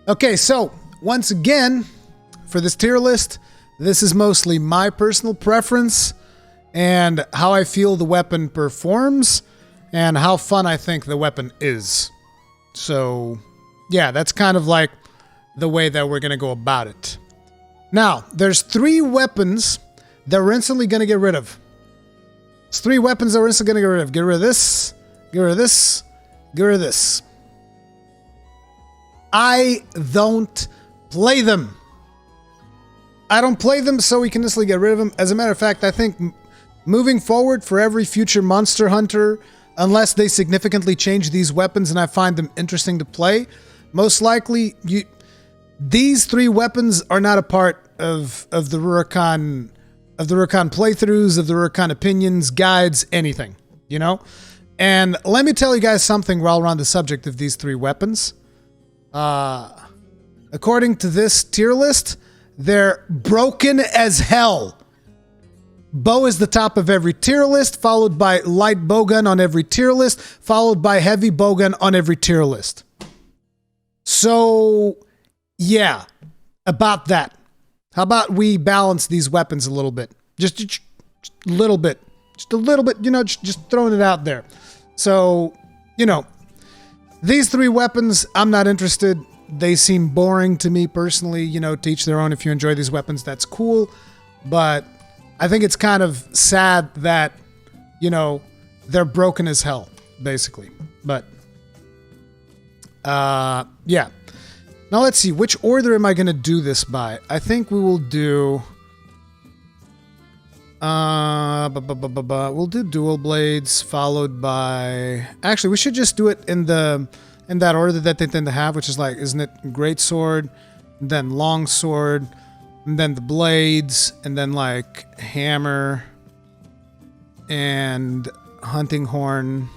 Okay, so once again, for this tier list, this is mostly my personal preference and how I feel the weapon performs and how fun I think the weapon is. So, yeah, that's kind of like the way that we're going to go about it. Now, there's 3 weapons that we're instantly going to get rid of. It's 3 weapons that we're instantly going to get rid of. Get rid of this, get rid of this, get rid of this. I don't play them. I don't play them, so we can instantly get rid of them. As a matter of fact, I think moving forward for every future Monster Hunter, unless they significantly change these weapons and I find them interesting to play, most likely these 3 weapons are not a part of the Rurikhan playthroughs, of the Rurikhan opinions, guides, anything, you know? And let me tell you guys something while we're on the subject of these 3 weapons. According to this tier list, they're broken as hell. Bow is the top of every tier list, followed by light bowgun on every tier list, followed by heavy bowgun on every tier list. So, yeah, about that. How about we balance these weapons a little bit? Just a little bit. Just a little bit, you know, just throwing it out there. So, you know, these 3 weapons, I'm not interested. They seem boring to me personally. You know, to each their own. If you enjoy these weapons, that's cool. But I think it's kind of sad that, you know, they're broken as hell, basically. But, yeah. Now let's see, which order am I going to do this by? I think we will do... we'll do dual blades, followed by... Actually, we should just do it in that order that they tend to have, which is like, isn't it great sword, then long sword, and then the blades, and then like hammer and hunting horn.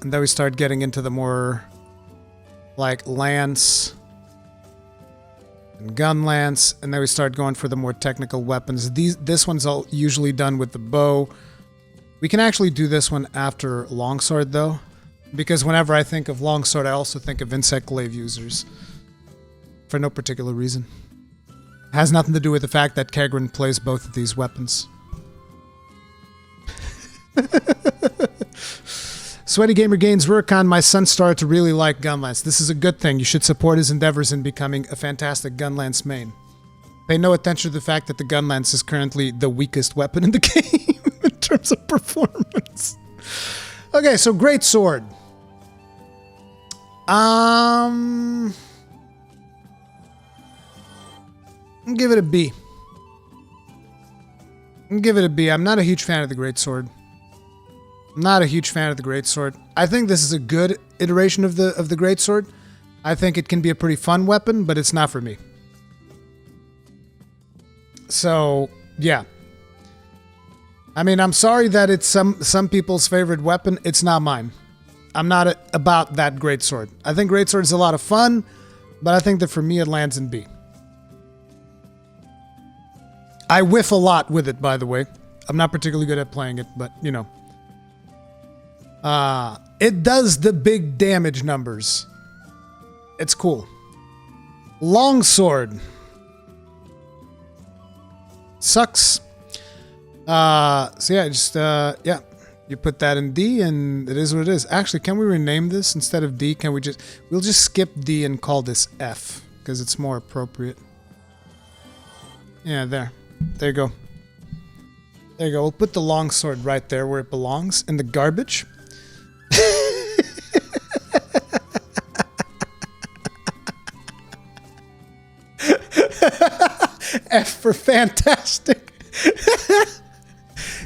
And then we start getting into the more like lance and gunlance, and then we start going for the more technical weapons. This one's all usually done with the bow. We can actually do this one after longsword though, because whenever I think of longsword, I also think of insect glaive users. For no particular reason. It has nothing to do with the fact that Kegrin plays both of these weapons. Sweaty Gamer gains Rurikhan. My son started to really like Gunlance. This is a good thing. You should support his endeavors in becoming a fantastic Gunlance main. Pay no attention to the fact that the Gunlance is currently the weakest weapon in the game in terms of performance. Okay, so great sword. I'll give it a B. I'll give it a B. I'm not a huge fan of the greatsword. Not a huge fan of the greatsword. I think this is a good iteration of the greatsword. I think it can be a pretty fun weapon, but it's not for me. So, yeah. I mean, I'm sorry that it's some people's favorite weapon. It's not mine. I'm not about that greatsword. I think greatsword is a lot of fun, but I think that for me it lands in B. I whiff a lot with it, by the way. I'm not particularly good at playing it, but, you know. It does the big damage numbers. It's cool. Longsword. Sucks. So yeah, just, yeah. You put that in D, and it is what it is. Actually, can we rename this instead of D? Can we just... We'll just skip D and call this F, because it's more appropriate. Yeah, there. There you go. There you go. We'll put the longsword right there where it belongs, in the garbage. F for fantastic.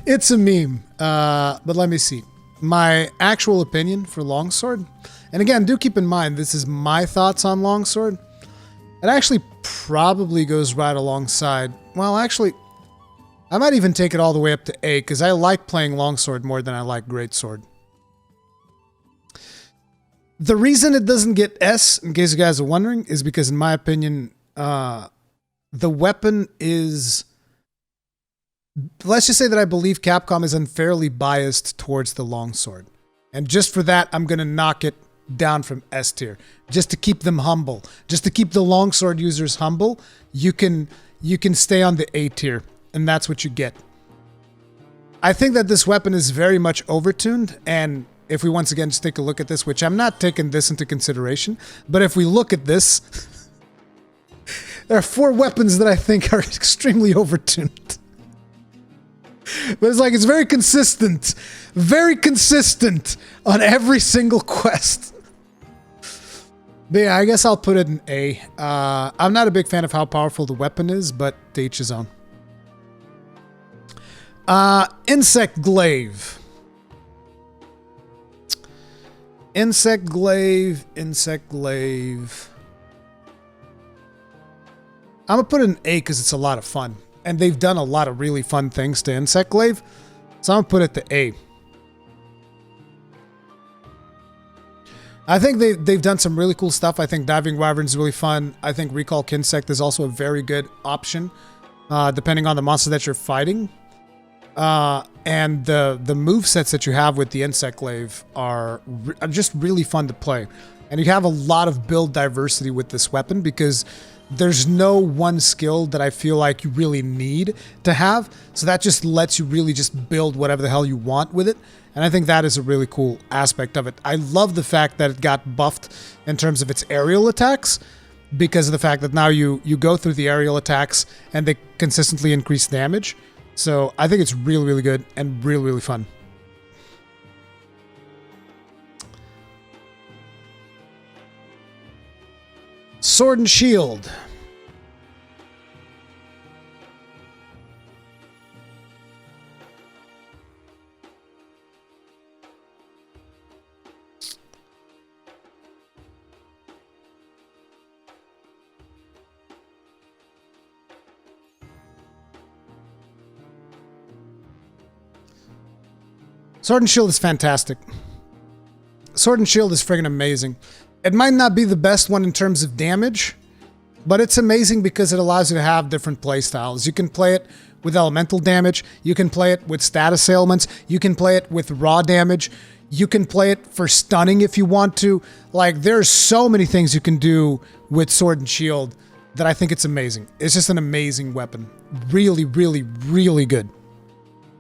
It's a meme. But let me see. My actual opinion for longsword, and again, do keep in mind, this is my thoughts on longsword. It actually probably goes right alongside... Well, actually, I might even take it all the way up to A, because I like playing longsword more than I like greatsword. The reason it doesn't get S, in case you guys are wondering, is because, in my opinion, the weapon is... Let's just say that I believe Capcom is unfairly biased towards the longsword. And just for that, I'm going to knock it down from S tier, just to keep them humble, just to keep the longsword users humble. You can stay on the A tier, and that's what you get. I think that this weapon is very much overtuned, and if we once again just take a look at this, which I'm not taking this into consideration, but if we look at this, there are 4 weapons that I think are extremely overtuned. But it's like, it's very consistent on every single quest. But yeah, I guess I'll put it in A. I'm not a big fan of how powerful the weapon is, but to each his own. Insect Glaive. Insect Glaive. I'm gonna put it in A because it's a lot of fun. And they've done a lot of really fun things to Insect Glaive. So I'm going to put it to A. I think they've done some really cool stuff. I think Diving Wyvern is really fun. I think Recall Kinsect is also a very good option, depending on the monster that you're fighting. And the movesets that you have with the Insect Glaive are just really fun to play. And you have a lot of build diversity with this weapon because there's no one skill that I feel like you really need to have. So that just lets you really just build whatever the hell you want with it. And I think that is a really cool aspect of it. I love the fact that it got buffed in terms of its aerial attacks, because of the fact that now you go through the aerial attacks and they consistently increase damage. So I think it's really, really good and really, really fun. Sword and Shield. Sword and Shield is fantastic. Sword and Shield is friggin' amazing. It might not be the best one in terms of damage, but it's amazing because it allows you to have different playstyles. You can play it with elemental damage, you can play it with status ailments, you can play it with raw damage, you can play it for stunning if you want to. Like, there's so many things you can do with Sword and Shield that I think it's amazing. It's just an amazing weapon. Really, really, really good.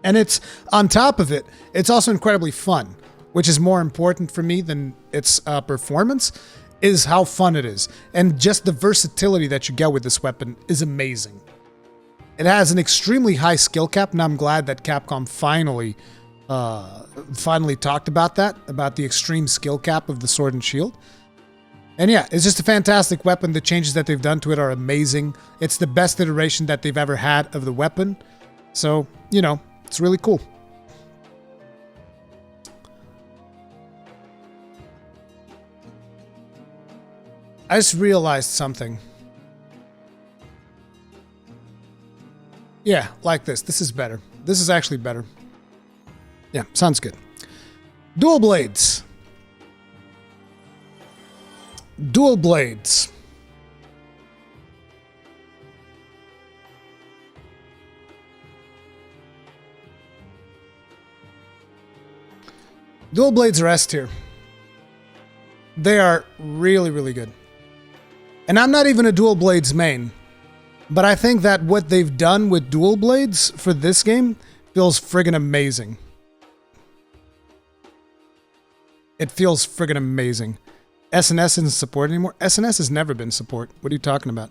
And it's, on top of it, it's also incredibly fun, which is more important for me than its performance, is how fun it is. And just the versatility that you get with this weapon is amazing. It has an extremely high skill cap, and I'm glad that Capcom finally talked about that, about the extreme skill cap of the Sword and Shield. And yeah, it's just a fantastic weapon. The changes that they've done to it are amazing. It's the best iteration that they've ever had of the weapon. So, you know, it's really cool. I just realized something. Yeah, like this. This is better. This is actually better. Yeah, sounds good. Dual blades. Dual blades. Dual blades are S tier. They are really, really good. And I'm not even a dual blades main, but I think that what they've done with dual blades for this game feels friggin' amazing. It feels friggin' amazing. SNS isn't support anymore. SNS has never been support. What are you talking about?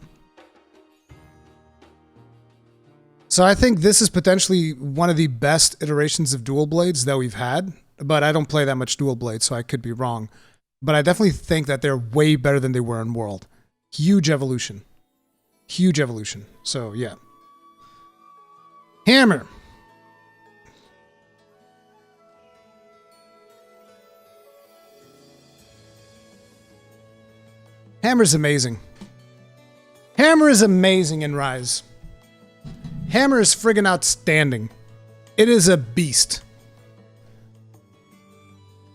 So I think this is potentially one of the best iterations of dual blades that we've had, but I don't play that much dual blades, so I could be wrong. But I definitely think that they're way better than they were in World. Huge evolution. Huge evolution. So, yeah. Hammer. Hammer's amazing. Hammer is amazing in Rise. Hammer is friggin' outstanding. It is a beast.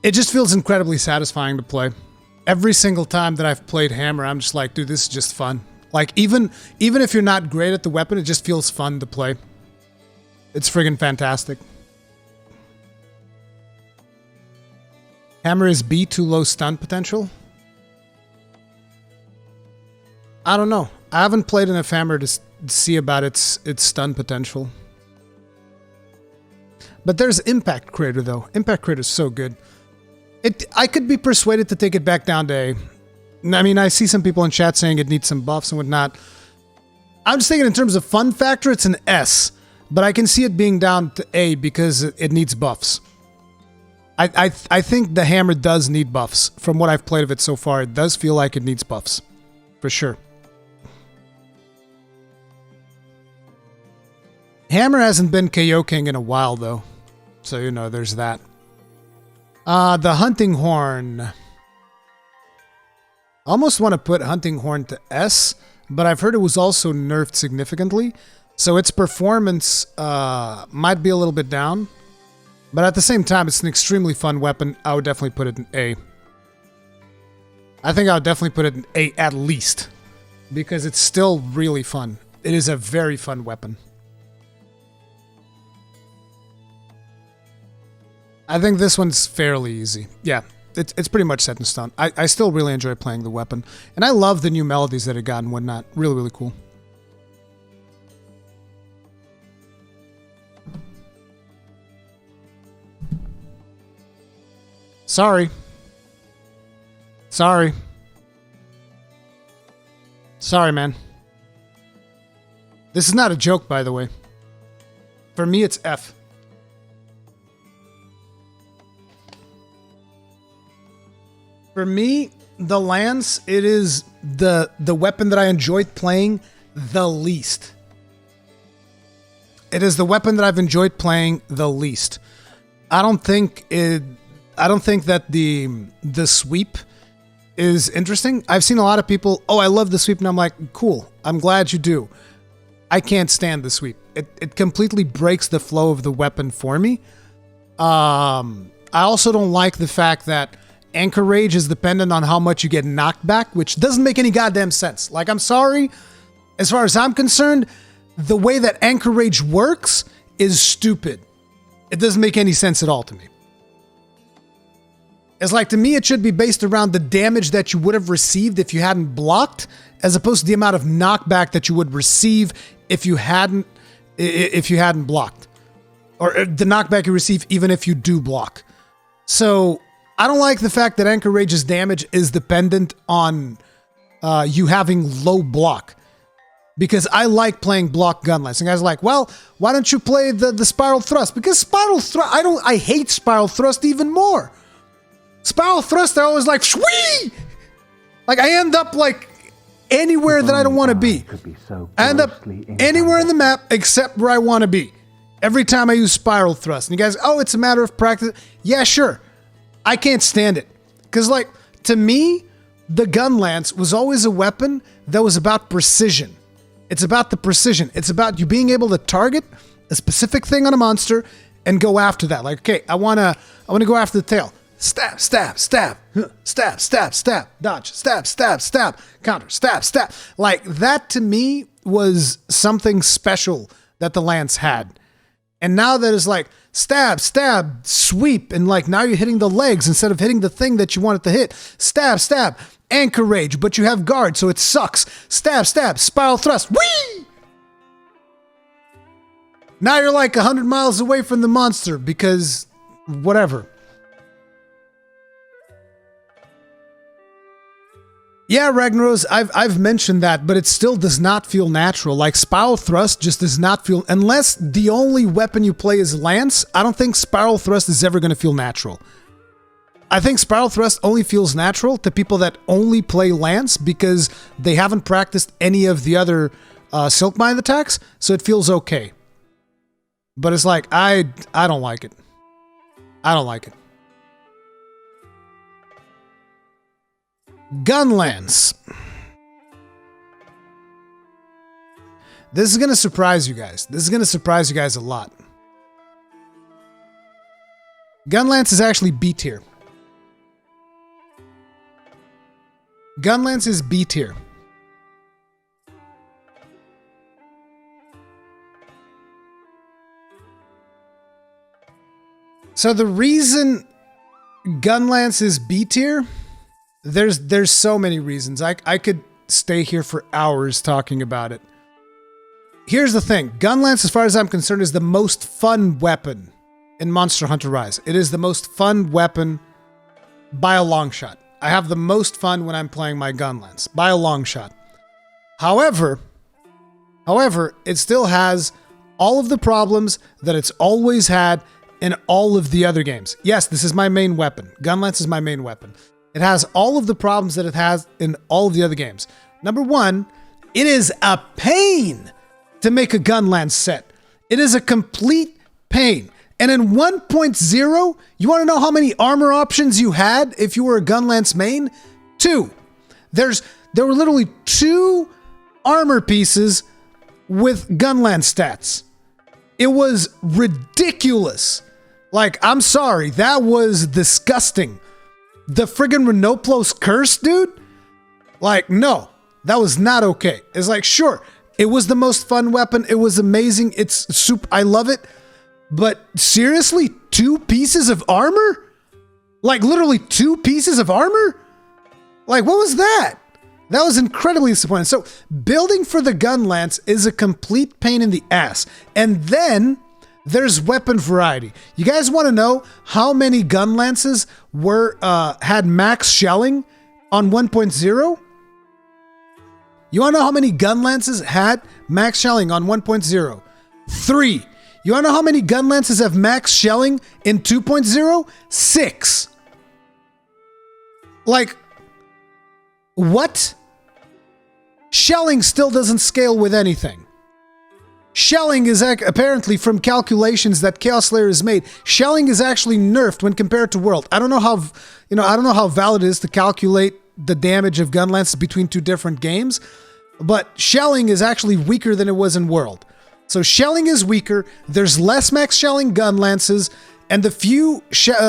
It just feels incredibly satisfying to play. Every single time that I've played Hammer, I'm just like, dude, this is just fun. Like, even if you're not great at the weapon, it just feels fun to play. It's friggin' fantastic. Hammer is B, too low stun potential. I don't know. I haven't played enough Hammer to see about its stun potential. But there's Impact Crater though. Impact Crater is so good. I could be persuaded to take it back down to A. I mean, I see some people in chat saying it needs some buffs and whatnot. I'm just thinking in terms of fun factor, it's an S. But I can see it being down to A because it needs buffs. I think the Hammer does need buffs. From what I've played of it so far, it does feel like it needs buffs. For sure. Hammer hasn't been KO King in a while, though. So, you know, there's that. The Hunting Horn. Almost want to put Hunting Horn to S, but I've heard it was also nerfed significantly. So its performance might be a little bit down. But at the same time, it's an extremely fun weapon. I would definitely put it in A. I think I would definitely put it in A at least. Because it's still really fun. It is a very fun weapon. I think this one's fairly easy. Yeah, it's pretty much set in stone. I still really enjoy playing the weapon. And I love the new melodies that it got and whatnot. Really, really cool. Sorry. Sorry. Sorry, man. This is not a joke, by the way. For me, it's F. For me, the Lance, it is the weapon that I enjoyed playing the least. It is the weapon that I've enjoyed playing the least. I don't think that the sweep is interesting. I've seen a lot of people, oh, I love the sweep, and I'm like, cool, I'm glad you do. I can't stand the sweep. It completely breaks the flow of the weapon for me. I also don't like the fact that Anchor Rage is dependent on how much you get knocked back, which doesn't make any goddamn sense. Like, I'm sorry, as far as I'm concerned, the way that Anchor Rage works is stupid. It doesn't make any sense at all to me. It's like, to me, it should be based around the damage that you would have received if you hadn't blocked, as opposed to the amount of knockback that you would receive if you hadn't blocked, or the knockback you receive even if you do block. So I don't like the fact that Anchor Rage's damage is dependent on you having low block, because I like playing block Gunlance. And guys are like, well, why don't you play the Spiral Thrust? Because Spiral Thrust, I hate Spiral Thrust even more. Spiral Thrust, I always like, shwee! Like, I end up like anywhere that I don't want to be. I end up anywhere in the map except where I want to be. Every time I use Spiral Thrust. And you guys, oh, it's a matter of practice. Yeah, sure. I can't stand it. Because, like, to me, the Gunlance was always a weapon that was about precision. It's about the precision. It's about you being able to target a specific thing on a monster and go after that. Like, okay, I wanna go after the tail. Stab, stab, stab, stab, stab, stab, dodge, stab, stab, stab, counter, stab, stab. Like, that to me was something special that the Lance had. And now that it's like stab, stab, sweep, and like now you're hitting the legs instead of hitting the thing that you wanted to hit. Stab, stab, Anchor Rage, but you have guard, so it sucks. Stab, stab, Spiral Thrust, whee! Now you're like 100 miles away from the monster because whatever. Yeah, Ragnaros, I've mentioned that, but it still does not feel natural. Like, Spiral Thrust just does not feel... Unless the only weapon you play is Lance, I don't think Spiral Thrust is ever going to feel natural. I think Spiral Thrust only feels natural to people that only play Lance because they haven't practiced any of the other Silk Bind attacks, so it feels okay. But it's like, I don't like it. I don't like it. Gunlance. This is going to surprise you guys. This is going to surprise you guys a lot. Gunlance is actually B tier. Gunlance is B tier. So the reason Gunlance is B tier. There's so many reasons. I could stay here for hours talking about it. Here's the thing. Gunlance, as far as I'm concerned, is the most fun weapon in Monster Hunter Rise. It is the most fun weapon by a long shot. I have the most fun when I'm playing my Gunlance by a long shot. However, it still has all of the problems that it's always had in all of the other games. Yes, this is my main weapon. Gunlance is my main weapon. It has all of the problems that it has in all of the other games. Number one, it is a pain to make a Gunlance set. It is a complete pain. And in 1.0, you want to know how many armor options you had if you were a Gunlance main? 2. There were literally 2 armor pieces with Gunlance stats. It was ridiculous. Like, I'm sorry, that was disgusting. The friggin' Renoplos curse, dude? Like, no, that was not okay. It's like, sure, it was the most fun weapon. It was amazing. It's super, I love it. But seriously, 2 pieces of armor? Like, literally 2 pieces of armor? Like, what was that? That was incredibly disappointing. So, building for the Gunlance is a complete pain in the ass. And then there's weapon variety. You guys want to know how many Gunlances had max shelling on 1.0? You want to know how many Gunlances had max shelling on 1.0? 3. You want to know how many Gunlances have max shelling in 2.0? 6. Like, what? Shelling still doesn't scale with anything. Shelling is apparently, from calculations that Chaos Slayer has made, shelling is actually nerfed when compared to World. I don't know how valid it is to calculate the damage of Gunlances between 2 different games, but shelling is actually weaker than it was in World. So shelling is weaker. There's less max shelling Gunlances, and the few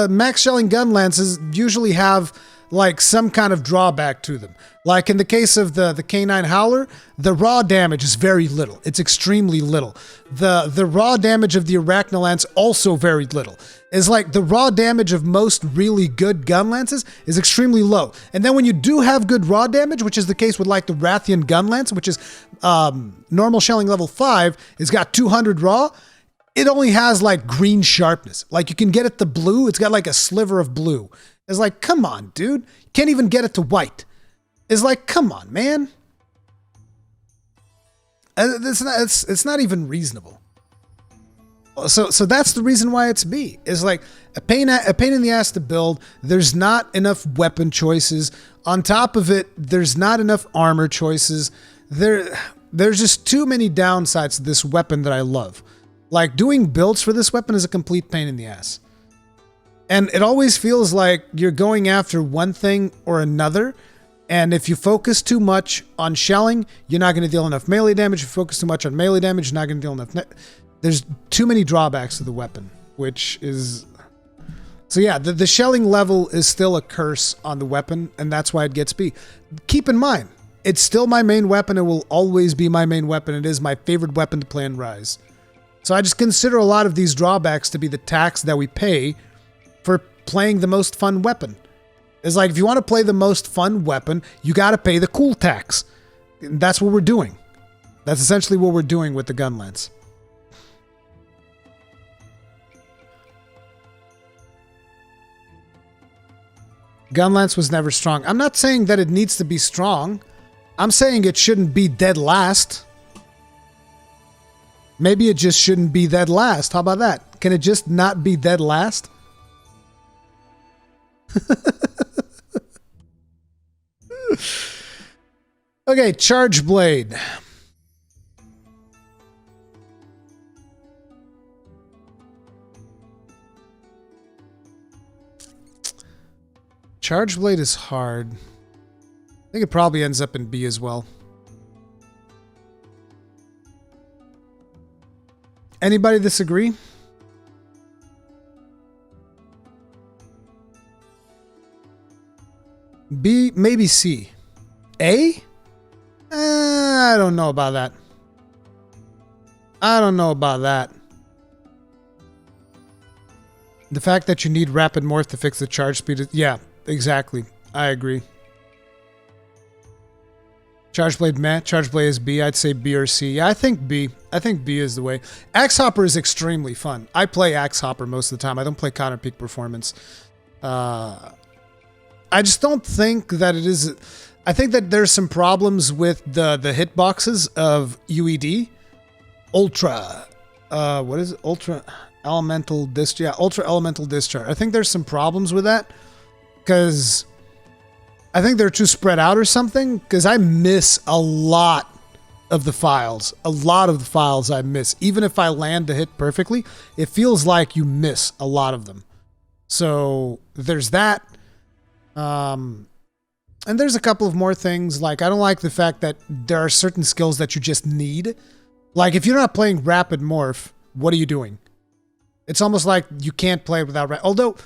max shelling Gunlances usually have like some kind of drawback to them. Like in the case of the K9 Howler, the raw damage is very little. It's extremely little. The raw damage of the Arachnolance also very little. It's like the raw damage of most really good Gunlances is extremely low. And then when you do have good raw damage, which is the case with like the Rathian Gunlance, which is normal shelling level 5, it's got 200 raw. It only has like green sharpness. Like you can get it to blue. It's got like a sliver of blue. It's like, come on, dude. You can't even get it to white. It's like, come on, man. It's not even reasonable. So that's the reason why it's B. It's like a pain in the ass to build. There's not enough weapon choices. On top of it, there's not enough armor choices. There's just too many downsides to this weapon that I love. Like, doing builds for this weapon is a complete pain in the ass. And it always feels like you're going after one thing or another. And if you focus too much on shelling, you're not going to deal enough melee damage. If you focus too much on melee damage, you're not going to deal enough. There's too many drawbacks to the weapon, which is... So yeah, the shelling level is still a curse on the weapon, and that's why it gets B. Keep in mind, it's still my main weapon. It will always be my main weapon. It is my favorite weapon to play in Rise. So I just consider a lot of these drawbacks to be the tax that we pay for playing the most fun weapon. It's like, if you want to play the most fun weapon, you got to pay the cool tax. And that's what we're doing. That's essentially what we're doing with the Gunlance. Gunlance was never strong. I'm not saying that it needs to be strong. I'm saying it shouldn't be dead last. Maybe it just shouldn't be dead last. How about that? Can it just not be dead last? Okay, Charge Blade. Charge Blade is hard. I think it probably ends up in B as well. Anybody disagree? B, maybe C. A? I don't know about that. I don't know about that. The fact that you need rapid morph to fix the charge speed is, yeah, exactly. I agree. Charge blade meh, charge blade is B. I'd say B or C. Yeah, I think B. I think B is the way. Axe Hopper is extremely fun. I play Axe Hopper most of the time. I don't play Counter Peak Performance. I just don't think that it is. I think that there's some problems with the hitboxes of UED. Ultra. What is it? Ultra Elemental Discharge. Yeah, Ultra Elemental Discharge. I think there's some problems with that because I think they're too spread out or something, because I miss a lot of the files. A lot of the files I miss. Even if I land the hit perfectly, it feels like you miss a lot of them. So there's that. And there's a couple of more things. Like, I don't like the fact that there are certain skills that you just need. Like, if you're not playing Rapid Morph, what are you doing? It's almost like you can't play it without... Although,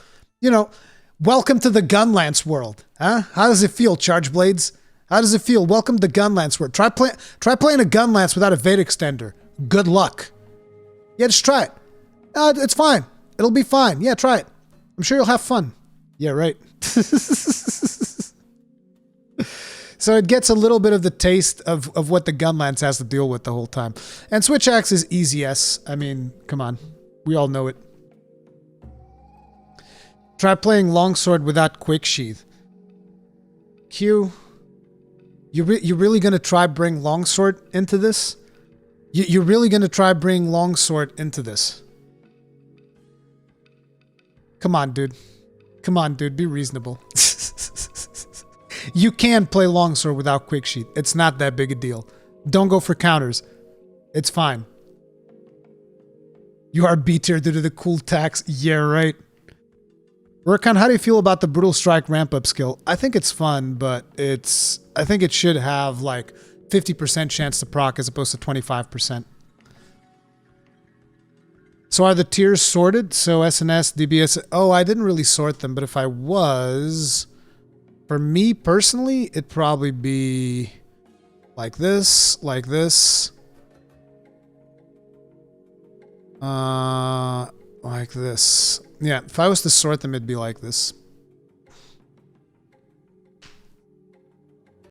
you know... Welcome to the Gunlance world, huh? How does it feel, Charge Blades? How does it feel? Welcome to the Gunlance world. Try playing a Gunlance without a Vade Extender. Good luck. Yeah, just try it. It's fine. It'll be fine. Yeah, try it. I'm sure you'll have fun. Yeah, right. So it gets a little bit of the taste of what the Gunlance has to deal with the whole time. And Switch Axe is easy S. I mean, come on. We all know it. Try playing Longsword without Quick Sheath. Q, you really gonna try bring Longsword into this? You're really gonna try bring Longsword into this? Come on, dude. Come on, dude. Be reasonable. You can play Longsword without Quick Sheath. It's not that big a deal. Don't go for counters. It's fine. You are B tier due to the cool tax. Yeah, right. Rakan, how do you feel about the Brutal Strike ramp-up skill? I think it's fun, but I think it should have like 50% chance to proc as opposed to 25%. So are the tiers sorted? So SNS, DBS... Oh, I didn't really sort them, but if I was... For me personally, it'd probably be like this, like this. Like this. Yeah, if I was to sort them, it'd be like this.